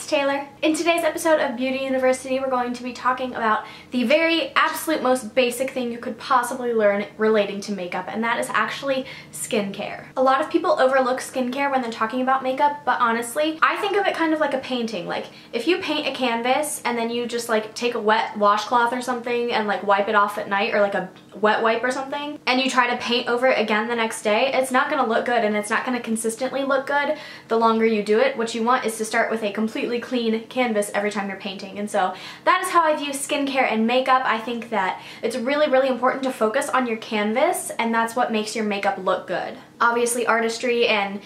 Taylor. In today's episode of Beauty University, we're going to be talking about the very absolute most basic thing you could possibly learn relating to makeup, and that is actually skincare. A lot of people overlook skincare when they're talking about makeup, but honestly, I think of it kind of like a painting. Like, if you paint a canvas and then you just like take a wet washcloth or something and like wipe it off at night, or like a wet wipe or something, and you try to paint over it again the next day, it's not gonna look good, and it's not gonna consistently look good the longer you do it. What you want is to start with a completely clean canvas every time you're painting. And so that is how I view skincare and makeup. I think that it's really, really important to focus on your canvas, and that's what makes your makeup look good. Obviously, artistry and,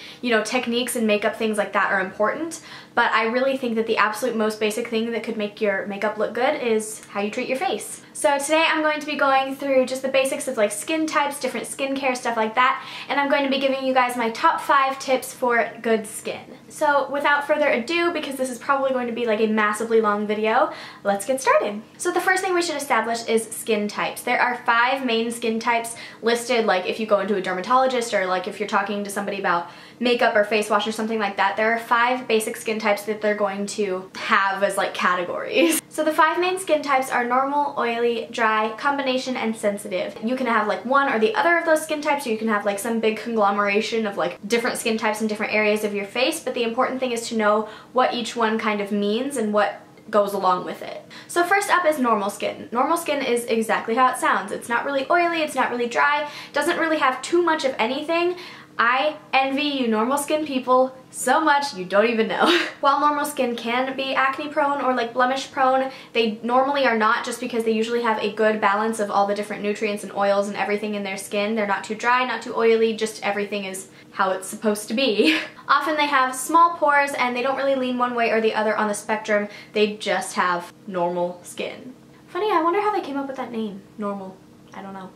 techniques and makeup, things like that are important, but I really think that the absolute most basic thing that could make your makeup look good is how you treat your face. So today I'm going to be going through just the basics of like skin types, different skincare, stuff like that, and I'm going to be giving you guys my top 5 tips for good skin. So without further ado, because this is probably going to be like a massively long video, let's get started. So the first thing we should establish is skin types. There are 5 main skin types listed, like if you go into a dermatologist or like if you're talking to somebody about makeup or face wash or something like that, there are 5 basic skin types that they're going to have as like categories. So the 5 main skin types are normal, oily, dry, combination, and sensitive. You can have like one or the other of those skin types, or you can have like some big conglomeration of like different skin types in different areas of your face, but the important thing is to know what each one kind of means and what goes along with it. So first up is normal skin. Normal skin is exactly how it sounds. It's not really oily, it's not really dry, doesn't really have too much of anything. I envy you normal skin people so much you don't even know. While normal skin can be acne prone or like blemish prone, they normally are not, just because they usually have a good balance of all the different nutrients and oils and everything in their skin. They're not too dry, not too oily, just everything is how it's supposed to be. Often they have small pores and they don't really lean one way or the other on the spectrum. They just have normal skin. Funny, I wonder how they came up with that name, normal. I don't know.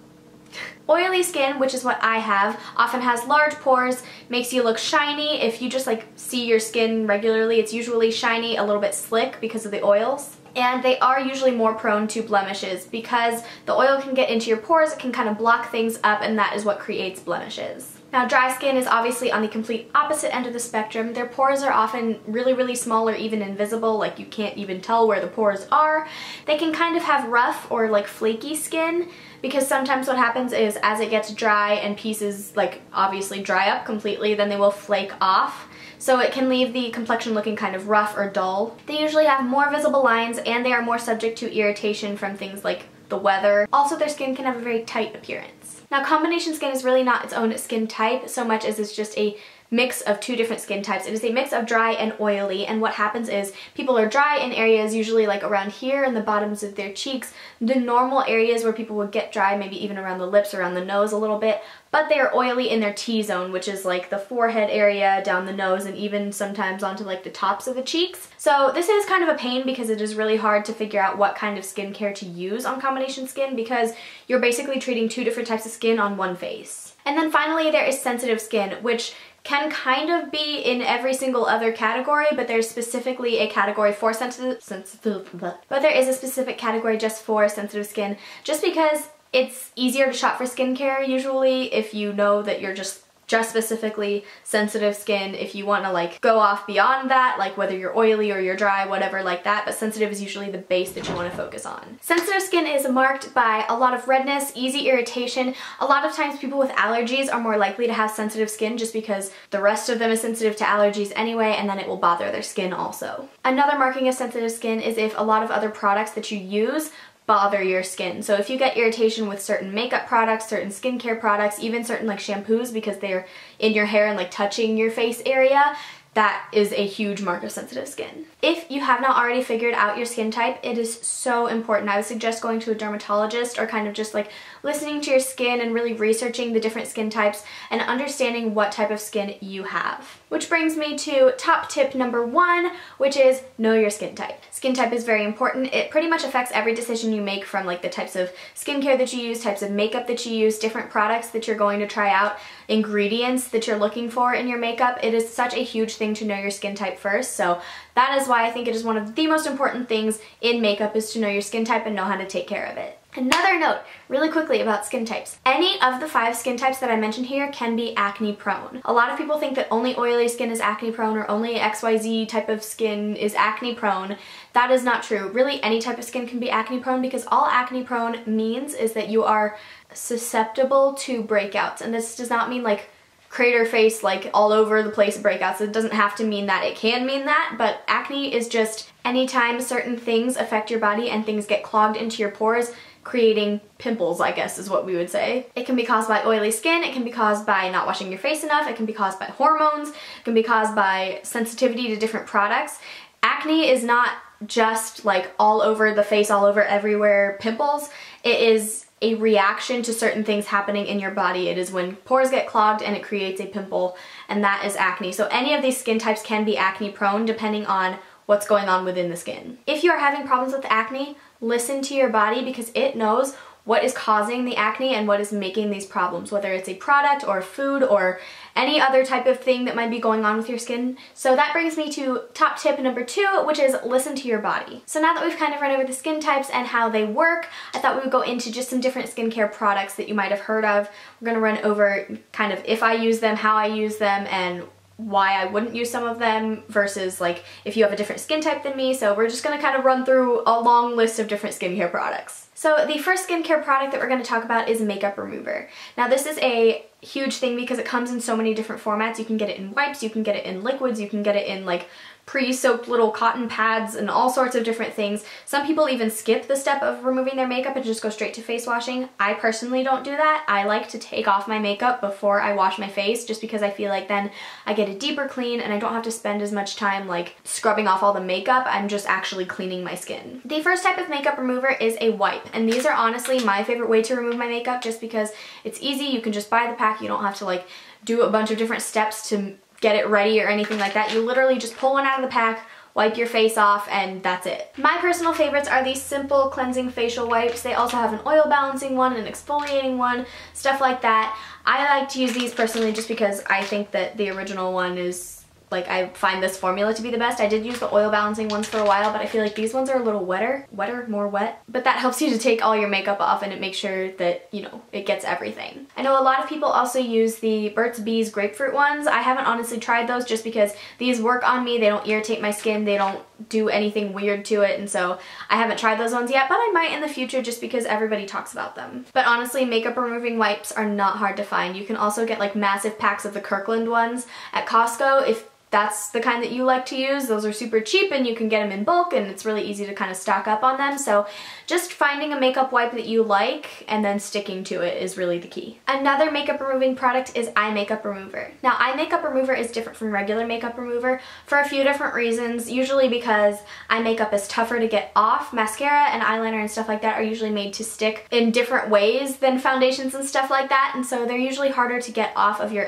Oily skin, which is what I have, often has large pores, makes you look shiny. If you just like see your skin regularly, it's usually shiny, a little bit slick because of the oils. And they are usually more prone to blemishes because the oil can get into your pores, it can kind of block things up, and that is what creates blemishes. Now, dry skin is obviously on the complete opposite end of the spectrum. Their pores are often really, really small or even invisible, like you can't even tell where the pores are. They can kind of have rough or like flaky skin, because sometimes what happens is as it gets dry and pieces like obviously dry up completely, then they will flake off. So it can leave the complexion looking kind of rough or dull. They usually have more visible lines, and they are more subject to irritation from things like the weather. Also, their skin can have a very tight appearance. Now, combination skin is really not its own skin type so much as it's just a mix of 2 different skin types. It is a mix of dry and oily, and what happens is people are dry in areas usually like around here and the bottoms of their cheeks, the normal areas where people would get dry, maybe even around the lips, around the nose a little bit, but they are oily in their T-zone, which is like the forehead area, down the nose, and even sometimes onto like the tops of the cheeks. So this is kind of a pain because it is really hard to figure out what kind of skincare to use on combination skin, because you're basically treating 2 different types of skin on one face. And then finally there is sensitive skin, which can kind of be in every single other category, but there's specifically a category for but there is a specific category just for sensitive skin, just because it's easier to shop for skincare usually if you know that you're just specifically sensitive skin. If you want to like go off beyond that, like whether you're oily or you're dry, whatever like that, but sensitive is usually the base that you want to focus on. Sensitive skin is marked by a lot of redness, easy irritation. A lot of times people with allergies are more likely to have sensitive skin just because the rest of them is sensitive to allergies anyway, and then it will bother their skin also. Another marking of sensitive skin is if a lot of other products that you use bother your skin. So if you get irritation with certain makeup products, certain skincare products, even certain like shampoos because they're in your hair and like touching your face area, that is a huge mark of sensitive skin. If you have not already figured out your skin type, it is so important. I would suggest going to a dermatologist or kind of just like listening to your skin and really researching the different skin types and understanding what type of skin you have. Which brings me to top tip number 1, which is know your skin type. Skin type is very important. It pretty much affects every decision you make, from like the types of skincare that you use, types of makeup that you use, different products that you're going to try out, ingredients that you're looking for in your makeup. It is such a huge thing to know your skin type first, so that is why I think it is one of the most important things in makeup, is to know your skin type and know how to take care of it. Another note, really quickly, about skin types. Any of the 5 skin types that I mentioned here can be acne prone. A lot of people think that only oily skin is acne prone or only XYZ type of skin is acne prone. That is not true. Really, any type of skin can be acne prone, because all acne prone means is that you are susceptible to breakouts. And this does not mean like crater face, like all over the place breakouts. It doesn't have to mean that. It can mean that, but acne is just anytime certain things affect your body and things get clogged into your pores, creating pimples, I guess is what we would say. It can be caused by oily skin, it can be caused by not washing your face enough, it can be caused by hormones, it can be caused by sensitivity to different products. Acne is not just like all over the face, all over everywhere pimples. It is a reaction to certain things happening in your body. It is when pores get clogged and it creates a pimple, and that is acne. So any of these skin types can be acne prone depending on what's going on within the skin. If you are having problems with acne, listen to your body, because it knows what is causing the acne and what is making these problems, whether it's a product or food or any other type of thing that might be going on with your skin. So that brings me to top tip number 2, which is listen to your body. So now that we've kind of run over the skin types and how they work, I thought we would go into just some different skincare products that you might have heard of. We're gonna run over kind of if I use them, how I use them, and why I wouldn't use some of them versus like if you have a different skin type than me. So we're just gonna kind of run through a long list of different skincare products. So the first skincare product that we're going to talk about is makeup remover. Now this is a huge thing because it comes in so many different formats. You can get it in wipes, you can get it in liquids, you can get it in like pre-soaked little cotton pads and all sorts of different things. Some people even skip the step of removing their makeup and just go straight to face washing. I personally don't do that. I like to take off my makeup before I wash my face, just because I feel like then I get a deeper clean and I don't have to spend as much time like scrubbing off all the makeup. I'm just actually cleaning my skin. The first type of makeup remover is a wipe, and these are honestly my favorite way to remove my makeup just because it's easy. You can just buy the pack. You don't have to like do a bunch of different steps to get it ready or anything like that. You literally just pull one out of the pack, wipe your face off, and that's it. My personal favorites are these simple cleansing facial wipes. They also have an oil balancing one, an exfoliating one, stuff like that. I like to use these personally just because I think that the original one is like, I find this formula to be the best. I did use the oil balancing ones for a while, but I feel like these ones are a little more wet. But that helps you to take all your makeup off and it makes sure that, you know, it gets everything. I know a lot of people also use the Burt's Bees grapefruit ones. I haven't honestly tried those just because these work on me. They don't irritate my skin. They don't do anything weird to it, and so I haven't tried those ones yet, but I might in the future just because everybody talks about them. But honestly, makeup removing wipes are not hard to find. You can also get like massive packs of the Kirkland ones at Costco if that's the kind that you like to use. Those are super cheap and you can get them in bulk, and it's really easy to kind of stock up on them. So just finding a makeup wipe that you like and then sticking to it is really the key. Another makeup removing product is eye makeup remover. Now eye makeup remover is different from regular makeup remover for a few different reasons, usually because eye makeup is tougher to get off. Mascara and eyeliner and stuff like that are usually made to stick in different ways than foundations and stuff like that, and so they're usually harder to get off of your,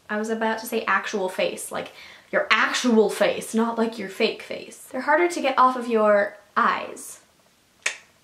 I was about to say actual face, like your actual face, not like your fake face. They're harder to get off of your eyes.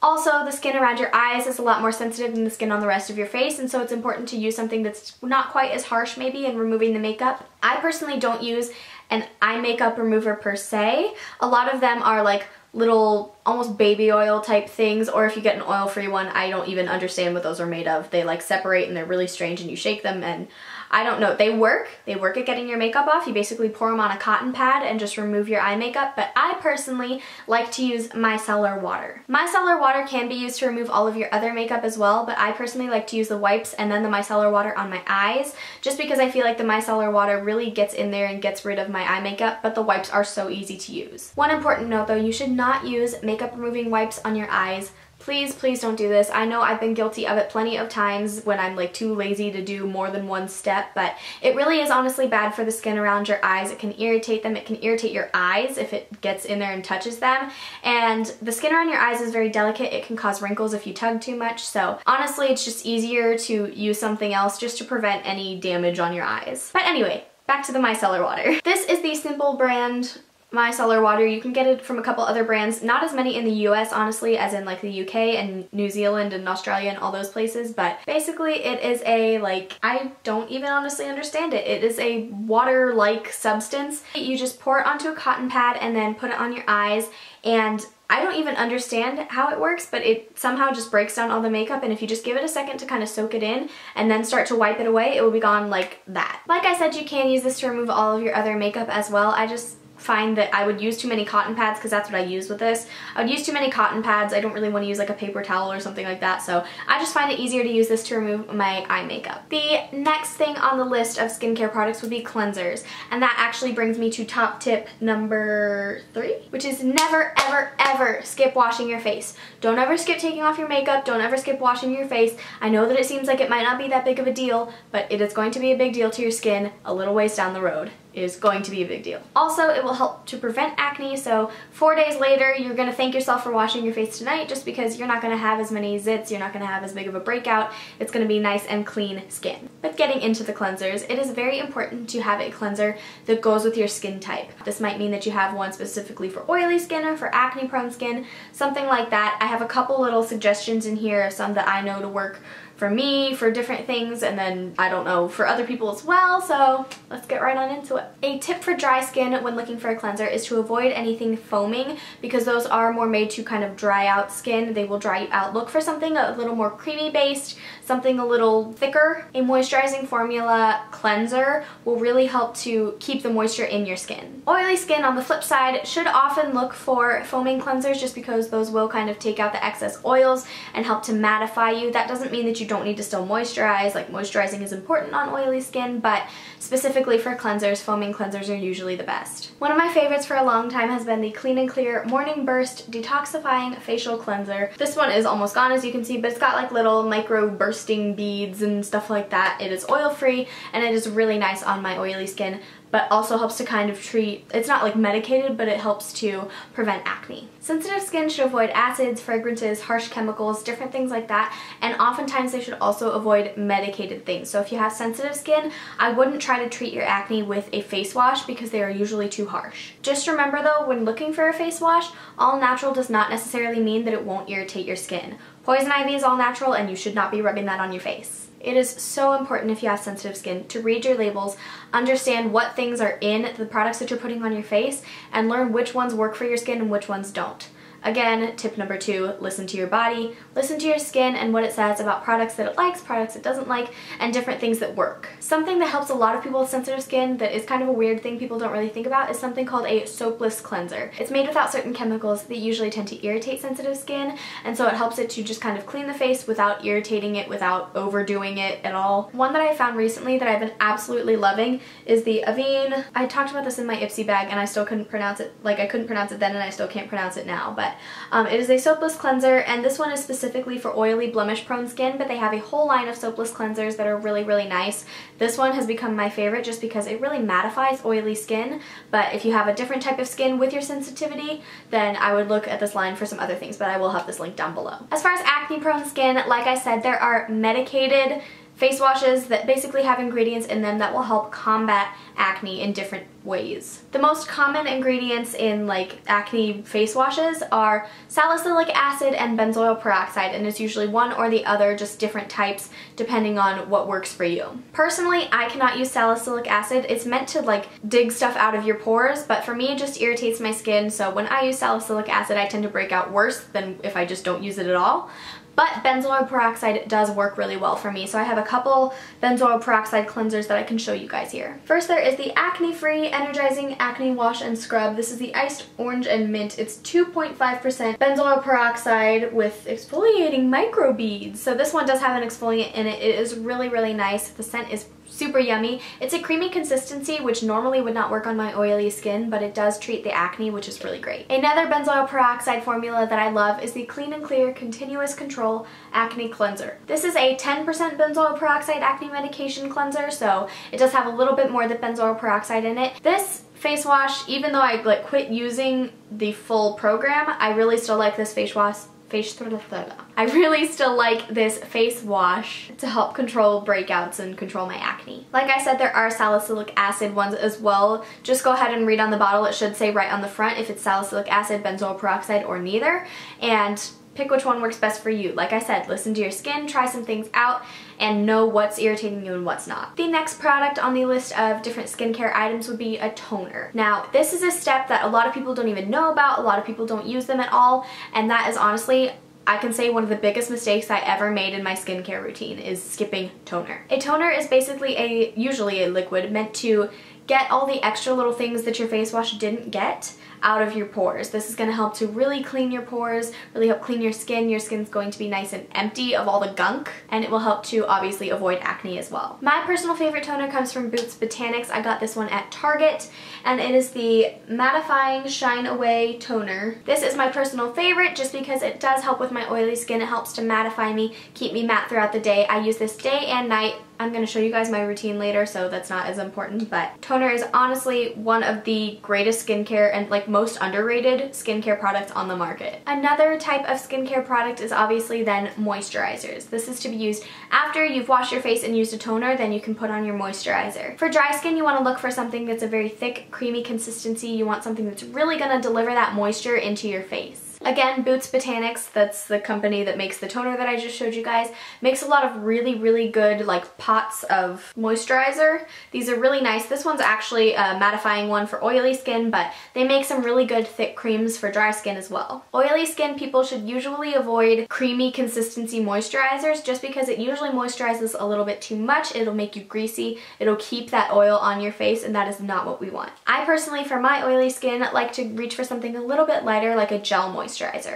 Also, the skin around your eyes is a lot more sensitive than the skin on the rest of your face, and so it's important to use something that's not quite as harsh maybe in removing the makeup. I personally don't use an eye makeup remover per se. A lot of them are like little almost baby oil type things, or if you get an oil-free one, I don't even understand what those are made of. They like separate and they're really strange and you shake them and I don't know. They work at getting your makeup off. You basically pour them on a cotton pad and just remove your eye makeup, but I personally like to use micellar water. Micellar water can be used to remove all of your other makeup as well, but I personally like to use the wipes and then the micellar water on my eyes, just because I feel like the micellar water really gets in there and gets rid of my eye makeup, but the wipes are so easy to use. One important note though, you should not use makeup removing wipes on your eyes. Please, please don't do this. I know I've been guilty of it plenty of times when I'm like too lazy to do more than one step, but it really is honestly bad for the skin around your eyes. It can irritate them. It can irritate your eyes if it gets in there and touches them. And the skin around your eyes is very delicate. It can cause wrinkles if you tug too much. So honestly, it's just easier to use something else just to prevent any damage on your eyes. But anyway, back to the micellar water. This is the Simple brand micellar water. You can get it from a couple other brands, not as many in the US honestly as in like the UK and New Zealand and Australia and all those places, but basically it is a like, I don't even honestly understand it. It is a water-like substance. You just pour it onto a cotton pad and then put it on your eyes, and I don't even understand how it works, but it somehow just breaks down all the makeup, and if you just give it a second to kind of soak it in and then start to wipe it away, it will be gone like that. Like I said, you can use this to remove all of your other makeup as well. I just find that I would use too many cotton pads because that's what I use with this. I would use too many cotton pads. I don't really want to use like a paper towel or something like that, so I just find it easier to use this to remove my eye makeup. The next thing on the list of skincare products would be cleansers, and that actually brings me to top tip number 3, which is never ever ever skip washing your face. Don't ever skip taking off your makeup. Don't ever skip washing your face. I know that it seems like it might not be that big of a deal, but it is going to be a big deal to your skin a little ways down the road. Is going to be a big deal. Also, it will help to prevent acne, so 4 days later you're going to thank yourself for washing your face tonight, just because you're not going to have as many zits, you're not going to have as big of a breakout, it's going to be nice and clean skin. But getting into the cleansers, it is very important to have a cleanser that goes with your skin type. This might mean that you have one specifically for oily skin or for acne prone skin, something like that. I have a couple little suggestions in here of some that I know to work for me, for different things, and then I don't know, for other people as well, so let's get right on into it. A tip for dry skin when looking for a cleanser is to avoid anything foaming, because those are more made to kind of dry out skin. They will dry you out. Look for something a little more creamy based, something a little thicker. A moisturizing formula cleanser will really help to keep the moisture in your skin. Oily skin, on the flip side, should often look for foaming cleansers just because those will kind of take out the excess oils and help to mattify you. That doesn't mean that you don't need to still moisturize. Like, moisturizing is important on oily skin, but specifically for cleansers, foaming cleansers are usually the best. One of my favorites for a long time has been the Clean and Clear Morning Burst Detoxifying Facial Cleanser. This one is almost gone, as you can see, but it's got like little micro bursting beads and stuff like that. It is oil free and it is really nice on my oily skin, but also helps to kind of treat, it's not like medicated, but it helps to prevent acne. Sensitive skin should avoid acids, fragrances, harsh chemicals, different things like that, and oftentimes they should also avoid medicated things. So if you have sensitive skin, I wouldn't try to treat your acne with a face wash because they are usually too harsh. Just remember though, when looking for a face wash, all natural does not necessarily mean that it won't irritate your skin. Poison ivy is all natural and you should not be rubbing that on your face. It is so important, if you have sensitive skin, to read your labels, understand what things are in the products that you're putting on your face, and learn which ones work for your skin and which ones don't. Again, tip number 2, listen to your body, listen to your skin and what it says about products that it likes, products it doesn't like, and different things that work. Something that helps a lot of people with sensitive skin that is kind of a weird thing people don't really think about is something called a soapless cleanser. It's made without certain chemicals that usually tend to irritate sensitive skin, and so it helps it to just kind of clean the face without irritating it, without overdoing it at all. One that I found recently that I've been absolutely loving is the Avene. I talked about this in my Ipsy bag and I still couldn't pronounce it, like I couldn't pronounce it then and I still can't pronounce it now, but it is a soapless cleanser, and this one is specifically for oily, blemish-prone skin, but they have a whole line of soapless cleansers that are really, really nice. This one has become my favorite just because it really mattifies oily skin, but if you have a different type of skin with your sensitivity, then I would look at this line for some other things, but I will have this link down below. As far as acne-prone skin, like I said, there are medicated face washes that basically have ingredients in them that will help combat acne in different ways. The most common ingredients in like acne face washes are salicylic acid and benzoyl peroxide, and it's usually one or the other, just different types depending on what works for you. Personally, I cannot use salicylic acid. It's meant to like dig stuff out of your pores, but for me it just irritates my skin, so when I use salicylic acid I tend to break out worse than if I just don't use it at all. But benzoyl peroxide does work really well for me, so I have a couple benzoyl peroxide cleansers that I can show you guys here. First, there is the Acne-Free Energizing Acne Wash and Scrub. This is the Iced Orange and Mint. It's 2.5% benzoyl peroxide with exfoliating microbeads. So this one does have an exfoliant in it. It is really, really nice. The scent is super yummy. It's a creamy consistency, which normally would not work on my oily skin, but it does treat the acne, which is really great. Another benzoyl peroxide formula that I love is the Clean and Clear Continuous Control Acne Cleanser. This is a 10% benzoyl peroxide acne medication cleanser, so it does have a little bit more than benzoyl peroxide in it. This face wash, even though I like quit using the full program, I really still like this face wash. I really still like this face wash to help control breakouts and control my acne. Like I said, there are salicylic acid ones as well. Just go ahead and read on the bottle. It should say right on the front if it's salicylic acid, benzoyl peroxide, or neither. And pick which one works best for you. Like I said, listen to your skin, try some things out, and know what's irritating you and what's not. The next product on the list of different skincare items would be a toner. Now, this is a step that a lot of people don't even know about, a lot of people don't use them at all, and that is honestly, I can say one of the biggest mistakes I ever made in my skincare routine is skipping toner. A toner is basically usually a liquid meant to get all the extra little things that your face wash didn't get out of your pores. This is going to help to really clean your pores, really help clean your skin. Your skin's going to be nice and empty of all the gunk, and it will help to obviously avoid acne as well. My personal favorite toner comes from Boots Botanics. I got this one at Target, and it is the Mattifying Shine Away Toner. This is my personal favorite just because it does help with my oily skin. It helps to mattify me, keep me matte throughout the day. I use this day and night. I'm going to show you guys my routine later, so that's not as important, but toner is honestly one of the greatest skincare and like most underrated skincare products on the market. Another type of skincare product is obviously then moisturizers. This is to be used after you've washed your face and used a toner, then you can put on your moisturizer. For dry skin, you want to look for something that's a very thick, creamy consistency. You want something that's really going to deliver that moisture into your face. Again, Boots Botanics, that's the company that makes the toner that I just showed you guys, makes a lot of really, really good like pots of moisturizer. These are really nice. This one's actually a mattifying one for oily skin, but they make some really good thick creams for dry skin as well. Oily skin people should usually avoid creamy consistency moisturizers just because it usually moisturizes a little bit too much. It'll make you greasy. It'll keep that oil on your face, and that is not what we want. I personally, for my oily skin, like to reach for something a little bit lighter, like a gel moisturizer.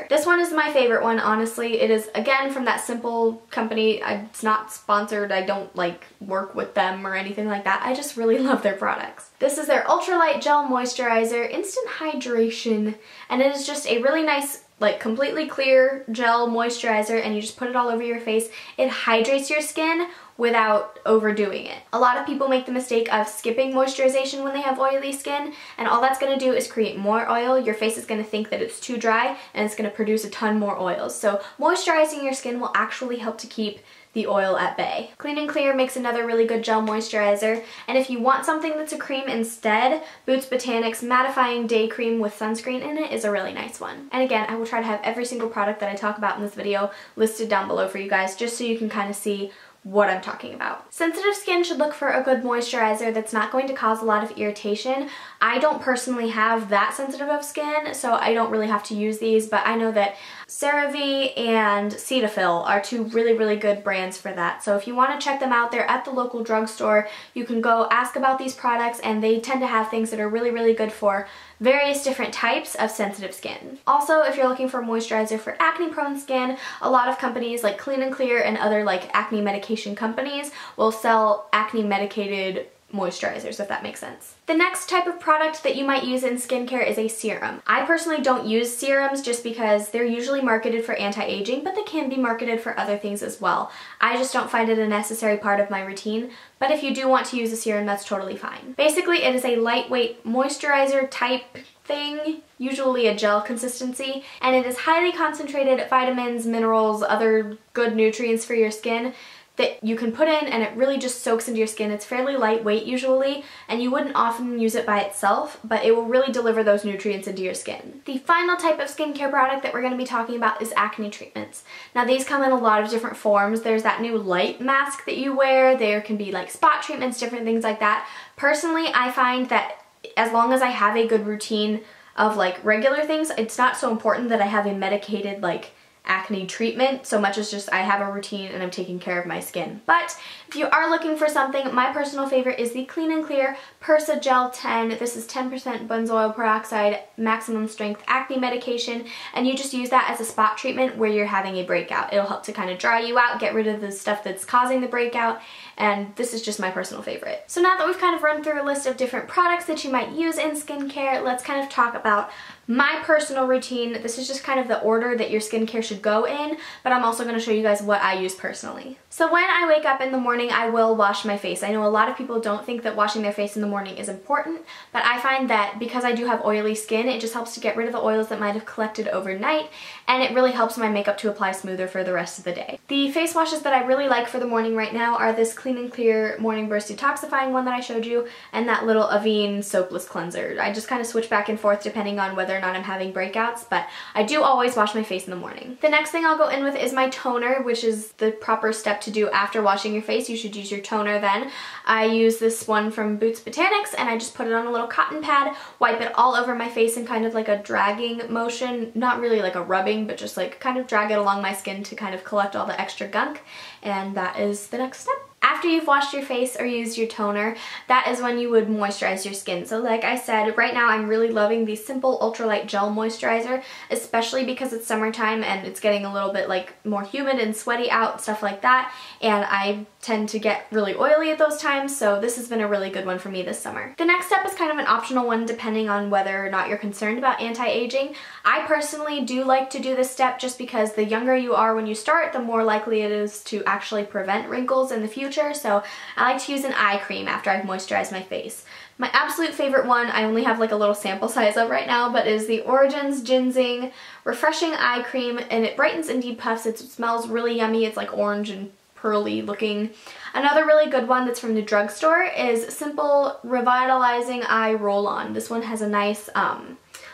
This one is my favorite one, honestly. It is, again, from that Simple company. It's not sponsored. I don't like work with them or anything like that. I just really love their products. This is their Ultralight Gel Moisturizer, Instant Hydration, and it is just a really nice, like completely clear gel moisturizer, and you just put it all over your face. It hydrates your skin without overdoing it. A lot of people make the mistake of skipping moisturization when they have oily skin, and all that's going to do is create more oil. Your face is going to think that it's too dry, and it's going to produce a ton more oils. So moisturizing your skin will actually help to keep the oil at bay. Clean and Clear makes another really good gel moisturizer, and if you want something that's a cream instead, Boots Botanics Mattifying Day Cream with sunscreen in it is a really nice one. And again, I will try to have every single product that I talk about in this video listed down below for you guys, just so you can kind of see what I'm talking about. Sensitive skin should look for a good moisturizer that's not going to cause a lot of irritation. I don't personally have that sensitive of skin, so I don't really have to use these, but I know that CeraVe and Cetaphil are two really, really good brands for that. So if you want to check them out, they're at the local drugstore. You can go ask about these products, and they tend to have things that are really, really good for various different types of sensitive skin. Also, if you're looking for moisturizer for acne-prone skin, a lot of companies like Clean and Clear and other like acne medication companies will sell acne medicated moisturizers, if that makes sense. The next type of product that you might use in skincare is a serum. I personally don't use serums just because they're usually marketed for anti-aging, but they can be marketed for other things as well. I just don't find it a necessary part of my routine, but if you do want to use a serum, that's totally fine. Basically, it is a lightweight moisturizer type thing, usually a gel consistency, and it is highly concentrated vitamins, minerals, other good nutrients for your skin that you can put in, and it really just soaks into your skin. It's fairly lightweight usually, and you wouldn't often use it by itself, but it will really deliver those nutrients into your skin. The final type of skincare product that we're going to be talking about is acne treatments. Now these come in a lot of different forms. There's that new light mask that you wear. There can be like spot treatments, different things like that. Personally, I find that as long as I have a good routine of like regular things, it's not so important that I have a medicated like acne treatment so much as just I have a routine and I'm taking care of my skin. But if you are looking for something, my personal favorite is the Clean and Clear Persa Gel 10. This is 10% benzoyl peroxide maximum strength acne medication, and you just use that as a spot treatment where you're having a breakout. It'll help to kind of dry you out, get rid of the stuff that's causing the breakout, and this is just my personal favorite. So now that we've kind of run through a list of different products that you might use in skincare, let's kind of talk about my personal routine. This is just kind of the order that your skincare should go in, but I'm also going to show you guys what I use personally. So when I wake up in the morning, I will wash my face. I know a lot of people don't think that washing their face in the morning is important, but I find that because I do have oily skin, it just helps to get rid of the oils that might have collected overnight, and it really helps my makeup to apply smoother for the rest of the day. The face washes that I really like for the morning right now are this Clean and Clear Morning Burst Detoxifying one that I showed you, and that little Avene Soapless Cleanser. I just kind of switch back and forth depending on whether or not I'm having breakouts, but I do always wash my face in the morning. The next thing I'll go in with is my toner, which is the proper step to do after washing your face. You should use your toner then. I use this one from Boots Botanics, and I just put it on a little cotton pad, wipe it all over my face in kind of like a dragging motion, not really like a rubbing, but just like kind of drag it along my skin to kind of collect all the extra gunk, and that is the next step. After you've washed your face or used your toner, that is when you would moisturize your skin. So like I said, right now I'm really loving the Simple Ultralight Gel Moisturizer, especially because it's summertime and it's getting a little bit like more humid and sweaty out, stuff like that, and I tend to get really oily at those times, so this has been a really good one for me this summer. The next step is kind of an optional one depending on whether or not you're concerned about anti-aging. I personally do like to do this step just because the younger you are when you start, the more likely it is to actually prevent wrinkles in the future, so I like to use an eye cream after I've moisturized my face. My absolute favorite one, I only have like a little sample size of right now, but is the Origins Ginseng Refreshing Eye Cream, and it brightens and depuffs. It smells really yummy. It's like orange and pearly looking. Another really good one that's from the drugstore is Simple Revitalizing Eye Roll-On. This one has a nice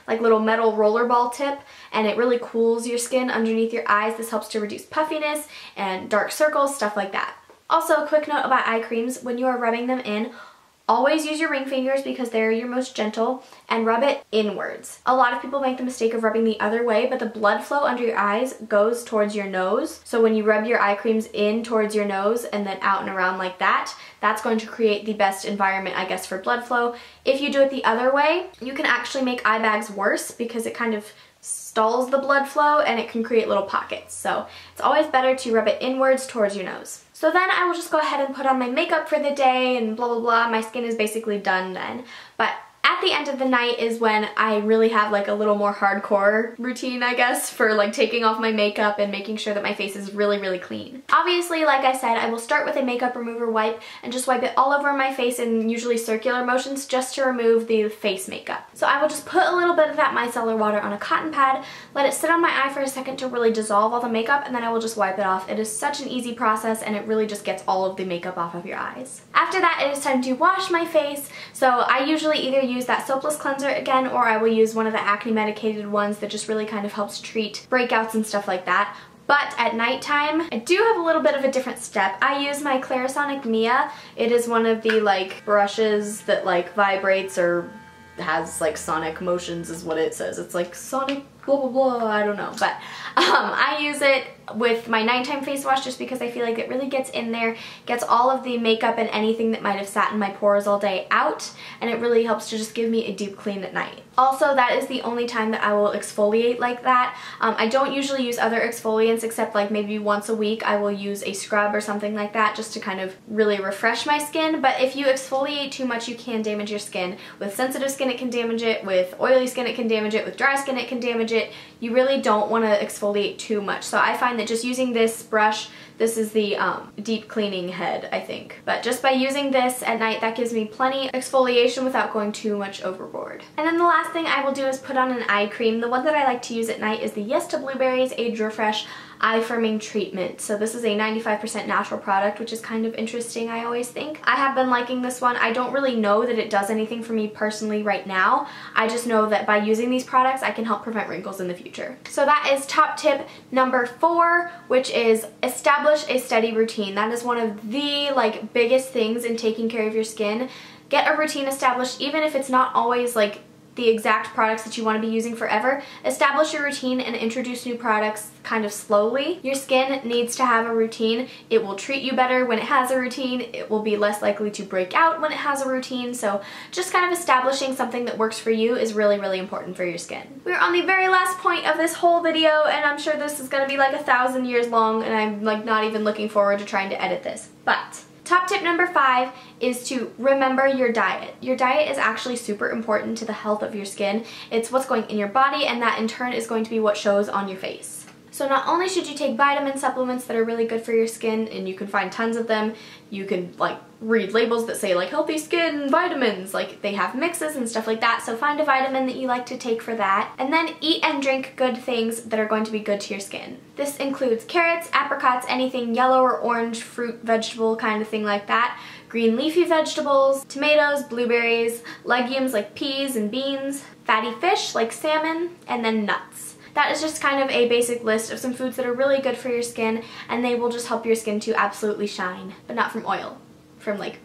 like little metal rollerball tip, and it really cools your skin underneath your eyes. This helps to reduce puffiness and dark circles, stuff like that. Also, a quick note about eye creams: when you are rubbing them in, always use your ring fingers because they're your most gentle, and rub it inwards. A lot of people make the mistake of rubbing the other way, but the blood flow under your eyes goes towards your nose. So when you rub your eye creams in towards your nose and then out and around like that, that's going to create the best environment, I guess, for blood flow. If you do it the other way, you can actually make eye bags worse because it kind of stalls the blood flow and it can create little pockets. So it's always better to rub it inwards towards your nose. So then I will just go ahead and put on my makeup for the day and blah blah blah. My skin is basically done then. But at the end of the night is when I really have like a little more hardcore routine, I guess, for like taking off my makeup and making sure that my face is really, really clean. Obviously, like I said, I will start with a makeup remover wipe and just wipe it all over my face in usually circular motions just to remove the face makeup. So I will just put a little bit of that micellar water on a cotton pad, let it sit on my eye for a second to really dissolve all the makeup, and then I will just wipe it off. It is such an easy process, and it really just gets all of the makeup off of your eyes. After that, it is time to wash my face. So I usually either use that Soapless cleanser again, or I will use one of the acne medicated ones that just really kind of helps treat breakouts and stuff like that. But at nighttime, I do have a little bit of a different step. I use my Clarisonic Mia. It is one of the like brushes that like vibrates or has like sonic motions is what it says. It's like sonic blah blah blah, I don't know, but I use it with my nighttime face wash just because I feel like it really gets in there, gets all of the makeup and anything that might have sat in my pores all day out, and it really helps to just give me a deep clean at night. Also, that is the only time that I will exfoliate like that. I don't usually use other exfoliants except like maybe once a week I will use a scrub or something like that just to kind of really refresh my skin, but if you exfoliate too much you can damage your skin. With sensitive skin it can damage it, with oily skin it can damage it, with dry skin it can damage it. You really don't want to exfoliate too much. So I find that just using this brush, this is the deep cleaning head, I think. But just by using this at night, that gives me plenty exfoliation without going too much overboard. And then the last thing I will do is put on an eye cream. The one that I like to use at night is the Yes to Blueberries Age Refresh Eye Firming Treatment. So this is a 95% natural product, which is kind of interesting, I always think. I have been liking this one. I don't really know that it does anything for me personally right now. I just know that by using these products, I can help prevent wrinkles in the future. So that is top tip number 4, which is establish a steady routine. That is one of the like biggest things in taking care of your skin. Get a routine established, even if it's not always like the exact products that you want to be using forever. Establish your routine and introduce new products kind of slowly. Your skin needs to have a routine. It will treat you better when it has a routine. It will be less likely to break out when it has a routine. So just kind of establishing something that works for you is really, really important for your skin. We're on the very last point of this whole video, and I'm sure this is going to be like 1,000 years long, and I'm like not even looking forward to trying to edit this. But top tip number 5 is to remember your diet. Your diet is actually super important to the health of your skin. It's what's going in your body, and that in turn is going to be what shows on your face. So not only should you take vitamin supplements that are really good for your skin, and you can find tons of them, you can like read labels that say like healthy skin vitamins, like they have mixes and stuff like that, so find a vitamin that you like to take for that. And then eat and drink good things that are going to be good to your skin. This includes carrots, apricots, anything yellow or orange, fruit, vegetable kind of thing like that, green leafy vegetables, tomatoes, blueberries, legumes like peas and beans, fatty fish like salmon, and then nuts. That is just kind of a basic list of some foods that are really good for your skin, and they will just help your skin to absolutely shine, but not from oil, from like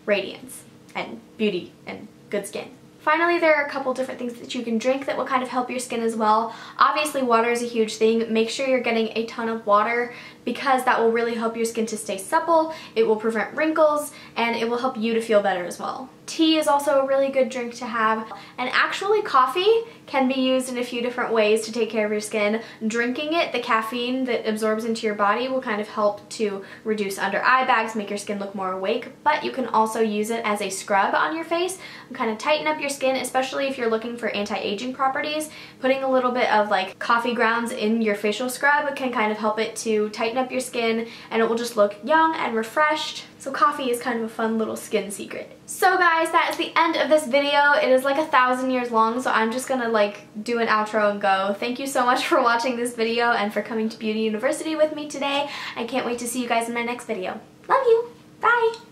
radiance and beauty and good skin. Finally, there are a couple different things that you can drink that will kind of help your skin as well. Obviously, water is a huge thing. Make sure you're getting a ton of water because that will really help your skin to stay supple, it will prevent wrinkles, and it will help you to feel better as well. Tea is also a really good drink to have, and actually coffee can be used in a few different ways to take care of your skin. Drinking it, the caffeine that absorbs into your body will kind of help to reduce under eye bags, make your skin look more awake, but you can also use it as a scrub on your face and kind of tighten up your skin, especially if you're looking for anti-aging properties. Putting a little bit of like coffee grounds in your facial scrub can kind of help it to tighten up your skin, and it will just look young and refreshed. So coffee is kind of a fun little skin secret. So guys, that is the end of this video. It is like 1,000 years long, so I'm just gonna like do an outro and go. Thank you so much for watching this video and for coming to Beauty University with me today. I can't wait to see you guys in my next video. Love you. Bye.